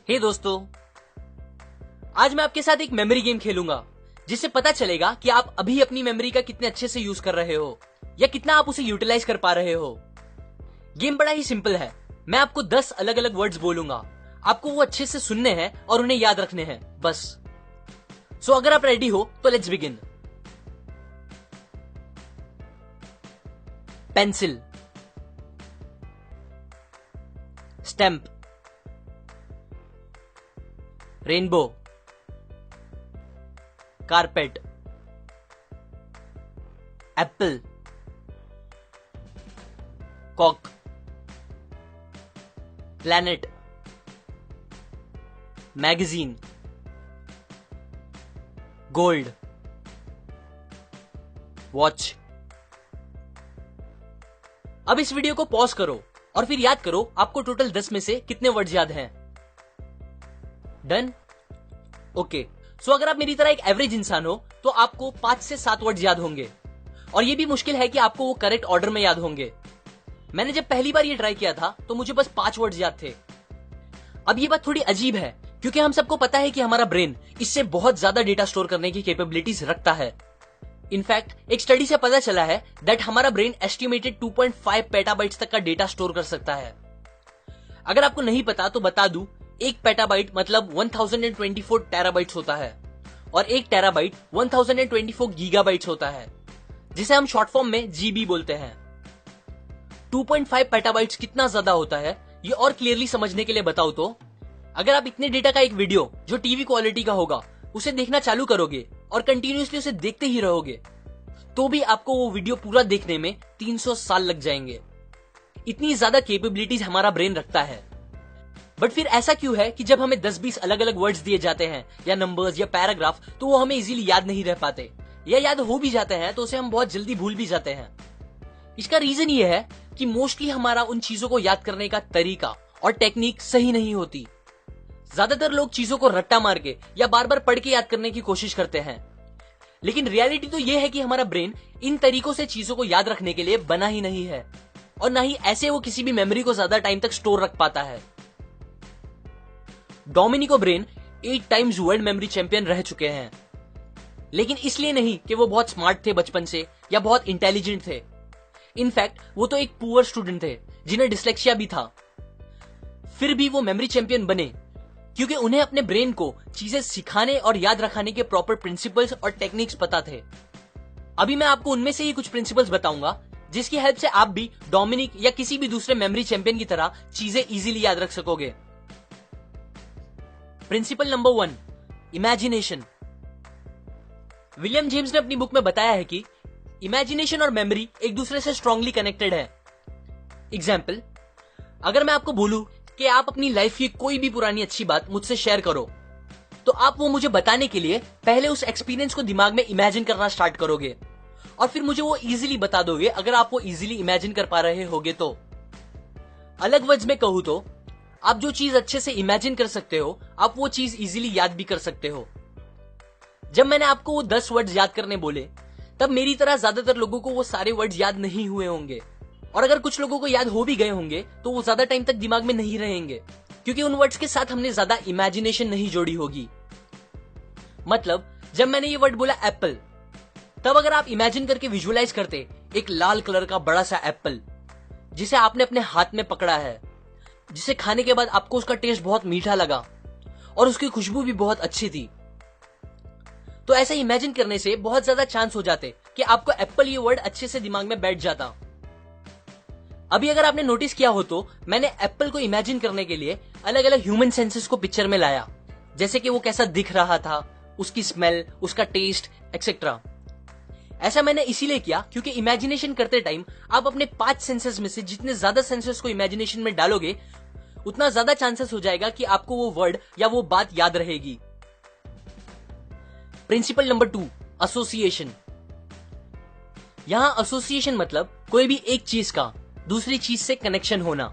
हे दोस्तों, आज मैं आपके साथ एक मेमोरी गेम खेलूंगा जिससे पता चलेगा कि आप अभी अपनी मेमोरी का कितने अच्छे से यूज कर रहे हो या कितना आप उसे यूटिलाइज कर पा रहे हो। गेम बड़ा ही सिंपल है। मैं आपको 10 अलग अलग वर्ड्स बोलूंगा, आपको वो अच्छे से सुनने हैं और उन्हें याद रखने हैं, बस। सो अगर आप रेडी हो तो let's begin. Pencil, stamp, rainbow, carpet, apple, cock, planet, magazine, gold, watch. अब इस वीडियो को पॉज करो और फिर याद करो आपको टोटल 10 में से कितने वर्ड्स याद हैं। डन? ओके। सो अगर आप मेरी तरह एक एवरेज इंसान हो तो आपको 5 से 7 वर्ड्स याद होंगे, और ये भी मुश्किल है कि आपको वो करेक्ट ऑर्डर में याद होंगे। मैंने जब पहली बार ये ट्राई किया था तो मुझे बस 5 वर्ड्स याद थे। अब ये बात थोड़ी अजीब है क्योंकि हम सबको पता है कि हमारा ब्रेन इससे बहुत ज्यादा डेटा स्टोर करने की कैपेबिलिटीज रखता है। इनफैक्ट एक स्टडी से पता चला है दैट हमारा ब्रेन एस्टिमेटेड 2.5 पेटाबाइट्स तक का डेटा स्टोर कर सकता है। अगर आपको नहीं पता तो बता दूं, 1 पेटाबाइट मतलब 1024 टेराबाइट्स होता है और 1 टेराबाइट 1024 गीगाबाइट्स होता है, जिसे हम शॉर्ट फॉर्म में जीबी बोलते हैं। 2.5 पेटाबाइट्स कितना ज्यादा होता है ये और क्लियरली समझने के लिए बताओ तो, अगर आप इतने डेटा का एक वीडियो जो टीवी क्वालिटी का होगा उसे देखना चालू करोगे और कंटिन्यूअसली उसे देखते ही रहोगे तो भी आपको वो वीडियो पूरा देखने में 300 साल लग जाएंगे। इतनी ज्यादा कैपेबिलिटीज हमारा ब्रेन रखता है। बट फिर ऐसा क्यों है कि जब हमें 10-20 अलग अलग वर्ड्स दिए जाते हैं या नंबर्स या पैराग्राफ तो वो हमें इजीली याद नहीं रह पाते, या याद हो भी जाते हैं तो उसे हम बहुत जल्दी भूल भी जाते हैं। इसका रीजन ये है कि मोस्टली हमारा उन चीजों को याद करने का तरीका और टेक्निक सही नहीं होती। ज्यादातर लोग चीजों को रट्टा मार के या बार बार पढ़ के याद करने की कोशिश करते हैं, लेकिन रियलिटी तो यह है कि हमारा ब्रेन इन तरीकों से चीजों को याद रखने के लिए बना ही नहीं है, और ना ही ऐसे वो किसी भी मेमोरी को ज्यादा टाइम तक स्टोर रख पाता है। Dominic O'Brien 8 times world memory champion रह चुके हैं, लेकिन इसलिए नहीं कि वो बहुत स्मार्ट थे बचपन से या बहुत इंटेलिजेंट थे। इनफैक्ट वो तो एक पुअर स्टूडेंट थे जिन्हें डिस्लेक्सिया भी था। फिर भी वो मेमोरी चैंपियन बने क्योंकि उन्हें अपने ब्रेन को चीजें सिखाने और याद रखने के प्रॉपर प्रिंसिपल्स और टेक्निक्स पता थे। अभी मैं आपको उनमें से ही कुछ प्रिंसिपल्स बताऊंगा जिसकी हेल्प से आप भी डोमिनिक या किसी भी दूसरे मेमोरी चैंपियन की तरह चीजें इजीली याद रख सकोगे। Principle number 1, imagination. William James ने अपनी बुक में बताया है कि इमेजिनेशन और मेमोरी एक दूसरे से स्ट्रांगली कनेक्टेड है। एग्जाम्पल, अगर मैं आपको बोलूं कि आप अपनी लाइफ की कोई भी पुरानी अच्छी बात मुझसे शेयर करो, तो आप वो मुझे बताने के लिए पहले उस एक्सपीरियंस को दिमाग में इमेजिन करना स्टार्ट करोगे और फिर मुझे वो इजीली बता दोगे अगर आप वो इजीली इमेजिन कर पा रहे होगे तो। अलग वर्ड्स में कहूं तो आप जो चीज अच्छे से इमेजिन कर सकते हो आप वो चीज इजीली याद भी कर सकते हो। जब मैंने आपको वो 10 वर्ड्स याद करने बोले तब मेरी तरह ज्यादातर लोगों को वो सारे वर्ड्स याद नहीं हुए होंगे, और अगर कुछ लोगों को याद हो भी गए होंगे तो वो ज्यादा टाइम तक दिमाग में नहीं रहेंगे क्योंकि उन वर्ड्स के साथ हमने ज्यादा इमेजिनेशन नहीं जोड़ी होगी। मतलब जब मैंने ये वर्ड बोला एप्पल, तब अगर आप इमेजिन करके विजुअलाइज करते एक लाल कलर का बड़ा सा एप्पल जिसे आपने अपने हाथ में पकड़ा है, जिसे खाने के बाद आपको उसका टेस्ट बहुत मीठा लगा और उसकी खुशबू भी बहुत अच्छी थी, तो ऐसा इमेजिन करने से बहुत ज्यादा चांस हो जाते कि आपको एप्पल ये वर्ड अच्छे से दिमाग में बैठ जाता। अभी अगर आपने नोटिस किया हो तो मैंने एप्पल को इमेजिन करने के लिए अलग अलग ह्यूमन सेंसेस को पिक्चर में लाया, जैसे कि वो कैसा दिख रहा था, उसकी स्मेल, उसका टेस्ट एक्सेट्रा। ऐसा मैंने इसीलिए किया क्योंकि इमेजिनेशन करते टाइम आप अपने 5 सेंसेस में से जितने ज्यादा सेंसेस को इमेजिनेशन में डालोगे उतना ज्यादा चांसेस हो जाएगा कि आपको वो वर्ड या वो बात याद रहेगी। Principle number 2, association. यहां एसोसिएशन मतलब कोई भी एक चीज का दूसरी चीज से कनेक्शन होना,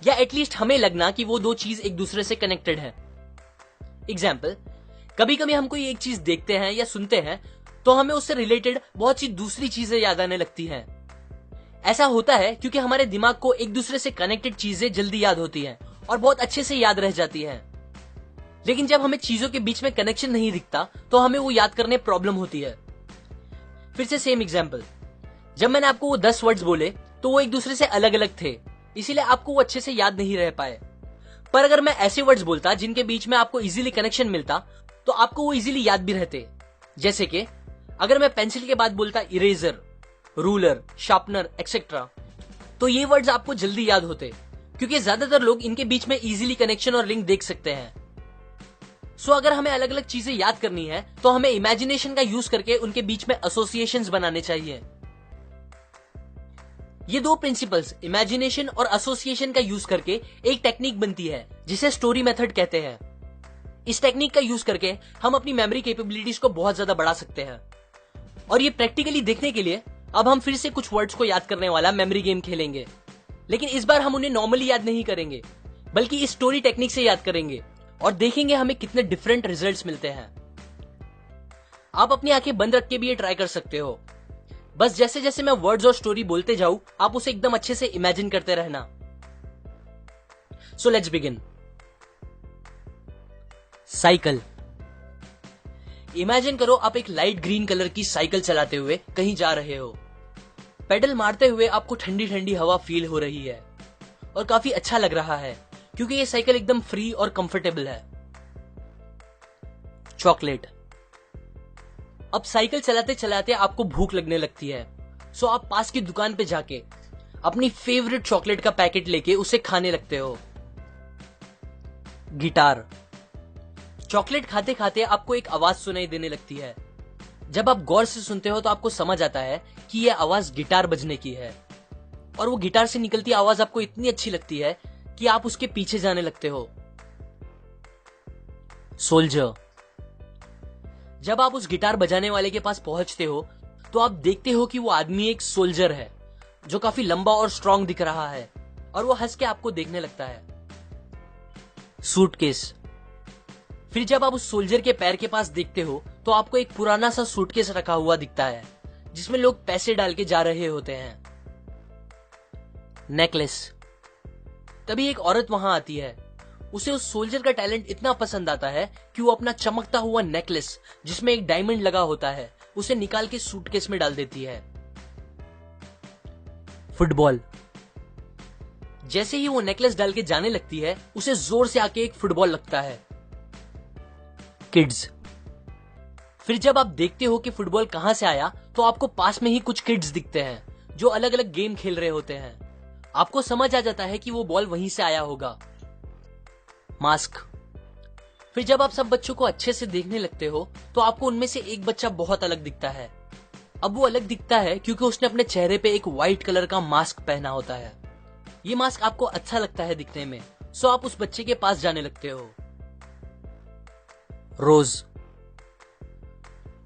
या एटलीस्ट हमें लगना कि वो दो चीज एक दूसरे से कनेक्टेड है। एग्जाम्पल, कभी कभी हम कोई एक चीज देखते हैं या सुनते हैं तो हमें उससे रिलेटेड बहुत सी दूसरी चीजें याद आने लगती हैं। ऐसा होता है क्योंकि हमारे दिमाग को एक दूसरे से कनेक्टेड चीजें जल्दी याद होती हैं और बहुत अच्छे से याद रह जाती हैं। लेकिन जब हमें चीजों के बीच में कनेक्शन नहीं दिखता तो हमें वो याद करने प्रॉब्लम होती है। फिर से सेम एग्जाम्पल, जब मैंने आपको वो 10 वर्ड्स बोले तो वो एक दूसरे से अलग अलग थे, इसीलिए आपको वो अच्छे से याद नहीं रह पाए। पर अगर मैं ऐसे वर्ड्स बोलता जिनके बीच में आपको इजीली कनेक्शन मिलता तो आपको वो इजीली याद भी रहते। जैसे कि अगर मैं पेंसिल के बाद बोलता इरेजर, रूलर, शार्पनर एक्सेट्रा, तो ये वर्ड्स आपको जल्दी याद होते, क्योंकि ज्यादातर लोग इनके बीच में इजीली कनेक्शन और लिंक देख सकते हैं। सो अगर हमें अलग अलग चीजें याद करनी है तो हमें इमेजिनेशन का यूज करके उनके बीच में एसोसिएशंस बनाने चाहिए। ये दो प्रिंसिपल्स, इमेजिनेशन और एसोसिएशन का यूज करके एक टेक्निक बनती है जिसे स्टोरी मेथड कहते हैं। इस टेक्निक का यूज करके हम अपनी मेमोरी कैपेबिलिटीज को बहुत ज्यादा बढ़ा सकते हैं। और ये प्रैक्टिकली देखने के लिए अब हम फिर से कुछ वर्ड्स को याद करने वाला मेमोरी गेम खेलेंगे, लेकिन इस बार हम उन्हें नॉर्मली याद नहीं करेंगे बल्कि इस स्टोरी टेक्निक से याद करेंगे और देखेंगे हमें कितने डिफरेंट रिजल्ट्स मिलते हैं। आप अपनी आंखें बंद रख के भी ये ट्राई कर सकते हो। बस जैसे जैसे मैं वर्ड्स और स्टोरी बोलते जाऊं आप उसे एकदम अच्छे से इमेजिन करते रहना। So let's begin. Cycle. Imagine करो आप एक लाइट ग्रीन कलर की साइकिल चलाते हुए कहीं जा रहे हो। पेडल मारते हुए आपको ठंडी ठंडी हवा फील हो रही है और काफी अच्छा लग रहा है क्योंकि ये साइकिल एकदम फ्री और कंफर्टेबल है। चॉकलेट। अब साइकिल चलाते चलाते आपको भूख लगने लगती है, सो आप पास की दुकान पे जाके अपनी फेवरेट चॉकलेट का पैकेट लेके उसे खाने लगते हो। गिटार। चॉकलेट खाते खाते आपको एक आवाज सुनाई देने लगती है। जब आप गौर से सुनते हो तो आपको समझ आता है कि यह आवाज गिटार बजने की है और वो गिटार से निकलती आवाज आपको इतनी अच्छी लगती है कि आप उसके पीछे जाने लगते हो। सोल्जर। जब आप उस गिटार बजाने वाले के पास पहुंचते हो तो आप देखते हो कि वो आदमी एक सोल्जर है जो काफी लंबा और स्ट्रांग दिख रहा है और वो हंस के आपको देखने लगता है। सूटकेस। फिर जब आप उस सोल्जर के पैर के पास देखते हो तो आपको एक पुराना सा सूटकेस रखा हुआ दिखता है जिसमें लोग पैसे डाल के जा रहे होते हैं। नेकलेस। तभी एक औरत वहां आती है। उसे उस सोल्जर का टैलेंट इतना पसंद आता है कि वो अपना चमकता हुआ नेकलेस जिसमें एक डायमंड लगा होता है उसे निकाल के सूटकेस में डाल देती है। फुटबॉल। जैसे ही वो नेकलेस डाल के जाने लगती है उसे जोर से आके एक फुटबॉल लगता है। किड्स। फिर जब आप देखते हो कि फुटबॉल कहां से आया तो आपको पास में ही कुछ किड्स दिखते हैं जो अलग अलग गेम खेल रहे होते हैं। आपको समझ आ जाता है कि वो बॉल वहीं से आया होगा। मास्क। फिर जब आप सब बच्चों को अच्छे से देखने लगते हो तो आपको उनमें से एक बच्चा बहुत अलग दिखता है। अब वो अलग दिखता है क्योंकि उसने अपने चेहरे पे एक व्हाइट कलर का मास्क पहना होता है। ये मास्क आपको अच्छा लगता है दिखने में, सो आप उस बच्चे के पास जाने लगते हो। रोज।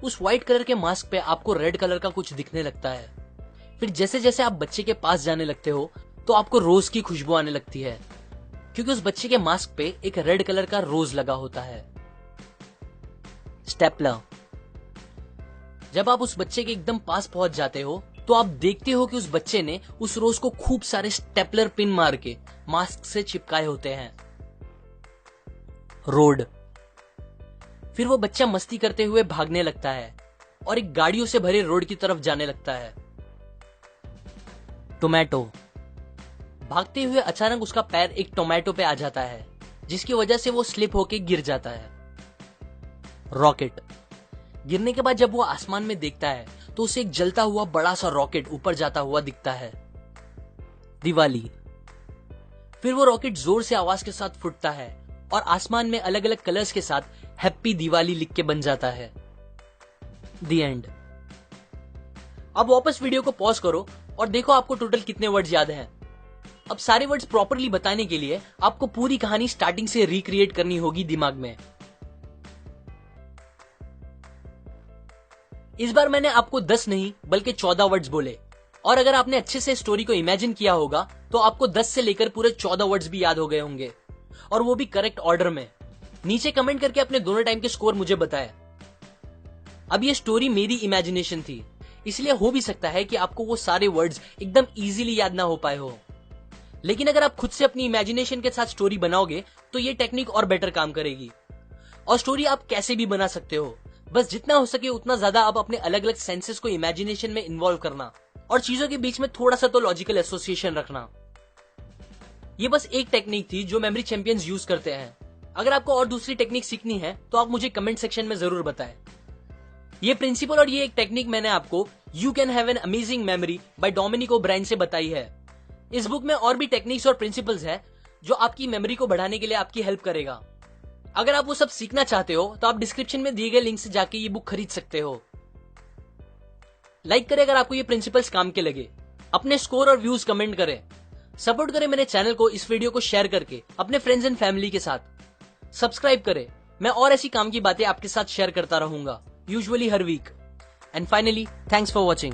उस व्हाइट कलर के मास्क पे आपको रेड कलर का कुछ दिखने लगता है। फिर जैसे जैसे आप बच्चे के पास जाने लगते हो तो आपको रोज की खुशबू आने लगती है क्योंकि उस बच्चे के मास्क पे एक रेड कलर का रोज लगा होता है। स्टेपलर। जब आप उस बच्चे के एकदम पास पहुंच जाते हो तो आप देखते हो कि उस बच्चे ने उस रोज को खूब सारे स्टेपलर पिन मार के मास्क से चिपकाए होते हैं। रोड। फिर वो बच्चा मस्ती करते हुए भागने लगता है और एक गाड़ियों से भरे रोड की तरफ जाने लगता है। टोमेटो। भागते हुए अचानक उसका पैर एक टोमेटो पे आ जाता है जिसकी वजह से वो स्लिप होके गिर जाता है। रॉकेट। गिरने के बाद जब वो आसमान में देखता है तो उसे एक जलता हुआ बड़ा सा रॉकेट ऊपर जाता हुआ दिखता है। दिवाली। फिर वो रॉकेट जोर से आवाज के साथ फूटता है और आसमान में अलग अलग कलर्स के साथ हैप्पी दिवाली लिख के बन जाता है। The end. अब वापस वीडियो को पॉज करो और देखो आपको टोटल कितने वर्ड्स याद हैं। अब सारे वर्ड्स प्रॉपरली बताने के लिए आपको पूरी कहानी स्टार्टिंग से रिक्रिएट करनी होगी दिमाग में। इस बार मैंने आपको 10 नहीं बल्कि 14 वर्ड्स बोले और अगर आपने अच्छे से स्टोरी को इमेजिन किया होगा तो आपको 10 से लेकर पूरे 14 वर्ड्स भी याद हो गए होंगे और वो भी करेक्ट ऑर्डर में। नीचे कमेंट करके अपने दोनों टाइम के स्कोर मुझे बताएं। अब ये स्टोरी मेरी इमेजिनेशन थी, इसलिए हो भी सकता है कि आपको वो सारे वर्ड्स एकदम इजीली याद ना हो पाए हो, लेकिन अगर आप खुद से अपनी इमेजिनेशन के साथ स्टोरी बनाओगे तो ये टेक्निक और बेटर काम करेगी। और स्टोरी आप कैसे भी बना सकते हो। बस जितना हो सके उतना ज्यादा आप अपने अलग अलग सेंसेस को इमेजिनेशन में इन्वॉल्व करना और चीजों के बीच में थोड़ा सा तो लॉजिकल एसोसिएशन रखना। ये बस एक टेक्निक थी जो मेमोरी चैंपियंस यूज करते हैं। अगर आपको और दूसरी टेक्निक सीखनी है तो आप मुझे कमेंट सेक्शन में जरूर बताएं। ये प्रिंसिपल और ये एक टेक्निक मैंने आपको you can have an amazing memory by Dominic O'Brien से बताई है। इस बुक में और भी टेक्निक्स और प्रिंसिपल्स हैं जो आपकी मेमोरी को बढ़ाने के लिए आपकी हेल्प करेगा। अगर आप वो सब सीखना चाहते हो तो आप डिस्क्रिप्शन में दिए गए लिंक से जाके ये बुक खरीद सकते हो। लाइक करें अगर आपको ये प्रिंसिपल्स काम के लगे, अपने स्कोर और व्यूज कमेंट करें, सपोर्ट करें मेरे चैनल को इस वीडियो को शेयर करके अपने फ्रेंड्स एंड फैमिली के साथ, सब्सक्राइब करें। मैं और ऐसी काम की बातें आपके साथ शेयर करता रहूंगा, यूजुअली हर week. And finally, thanks for watching.